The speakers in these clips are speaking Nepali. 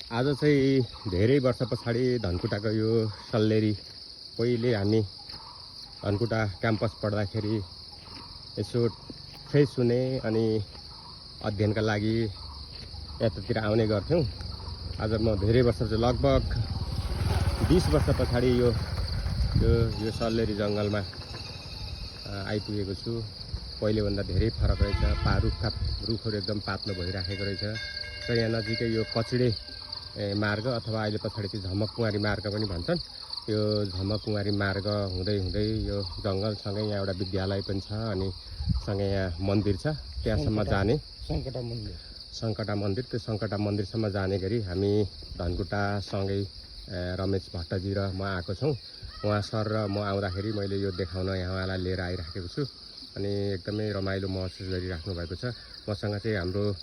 आज चाहिँ धेरै वर्ष पछाडि धनकुटाको यो सल्लेरी पहिले हामी धनकुटा क्याम्पस पढ्दाखेरि यसो फ्रेस हुने अनि अध्ययनका लागि यतातिर आउने गर्थ्यौँ। आज म धेरै वर्ष चाहिँ लगभग 20 वर्ष पछाडि यो सल्लेरी जङ्गलमा आइपुगेको छु। पहिलेभन्दा धेरै फरक रहेछ। रुखहरू एकदम पातलो भइराखेको रहेछ र यहाँ नजिकै यो कचिडे मार्ग अथवा अहिले पछाडि चाहिँ झमककुमारी मार्ग पनि भन्छन्। यो झमककुमारी मार्ग हुँदै हुँदै यो जङ्गलसँगै यहाँ एउटा विद्यालय पनि छ अनि सँगै यहाँ मन्दिर छ। त्यहाँसम्म जाने सङ्कटा मन्दिर त्यो सङ्कटा मन्दिरसम्म जाने गरी हामी धनकुटासँगै रमेश भट्टजी र म आएको छौँ। उहाँ सर र म आउँदाखेरि मैले यो देखाउन यहाँलाई लिएर आइराखेको छु अनि एकदमै रमाइलो महसुस गरिराख्नु भएको छ। मसँग चाहिँ हाम्रो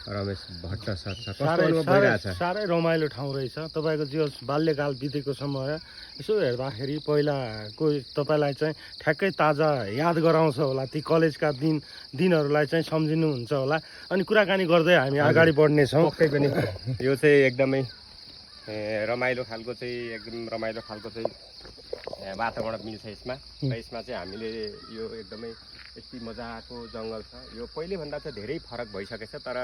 रमेश भट्ट सर छ। कस्तो अनुभव भइरहेछ? साह्रै रमाइलो ठाउँ रहेछ। तपाईँको जो बाल्यकाल बितेको समय यसो हेर्दाखेरि पहिलाको तपाईँलाई चाहिँ ठ्याक्कै ताजा याद गराउँछ होला। ती कलेजका दिनहरूलाई चाहिँ सम्झिनुहुन्छ होला अनि कुराकानी गर्दै हामी अगाडि बढ्नेछौँ। पक्कै पनि यो चाहिँ एकदमै रमाइलो खालको चाहिँ वातावरण मिल्छ यसमा। र यसमा चाहिँ हामीले यो एकदमै यति मजाको जङ्गल छ। यो पहिलेभन्दा चाहिँ धेरै फरक भइसकेछ तर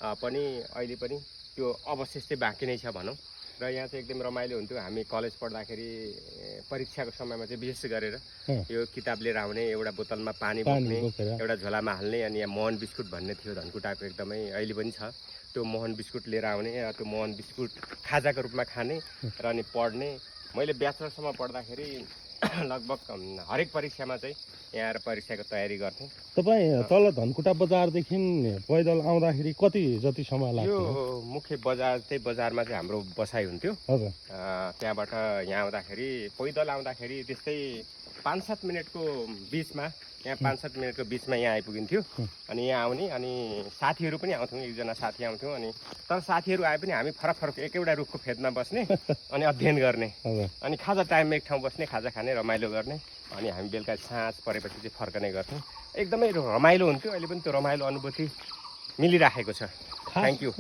पनि अहिले पनि त्यो अवशेष चाहिँ बाँकी नै छ भनौँ। र यहाँ चाहिँ एकदम रमाइलो हुन्थ्यो। हामी कलेज पढ्दाखेरि परीक्षाको समयमा चाहिँ विशेष गरेर यो किताब लिएर आउने, एउटा बोतलमा पानी बोक्ने, एउटा झोलामा हाल्ने अनि यहाँ मोहन बिस्कुट भन्ने थियो धनकुटाको एकदमै, अहिले पनि छ। त्यो मोहन बिस्कुट लिएर आउने, त्यो मोहन बिस्कुट खाजाको रूपमा खाने र अनि पढ्ने। मैले ब्याचलरसम्म पढ्दाखेरि लगभग हरेक परीक्षामा चाहिँ यहाँ आएर परीक्षाको तयारी गर्थेँ। तपाईँ तल धनकुटा बजारदेखि पैदल आउँदाखेरि कति जति समय लाग्थ्यो? यो मुख्य बजार चाहिँ बजारमा चाहिँ हाम्रो बसाइ हुन्थ्यो। हजुर। त्यहाँबाट यहाँ आउँदाखेरि पैदल आउँदाखेरि त्यस्तै 5-7 मिनटको बिचमा यहाँ 5-7 मिनटको बिचमा यहाँ आइपुगिन्थ्यो। अनि यहाँ आउने अनि साथीहरू पनि आउँथ्यौँ, एकजना साथी आउँथ्यौँ। अनि तर साथीहरू आए पनि हामी फरक एकैवटा रुखको फेदमा बस्ने अनि अध्ययन गर्ने अनि खाजा टाइममा एक ठाउँ बस्ने, खाजा खाने, रमाइलो गर्ने अनि हामी बेलुका साँझ परेपछि चाहिँ फर्कने गर्थ्यौँ। एकदमै रमाइलो हुन्थ्यो। अहिले पनि त्यो रमाइलो अनुभूति मिलिराखेको छ। Thank you.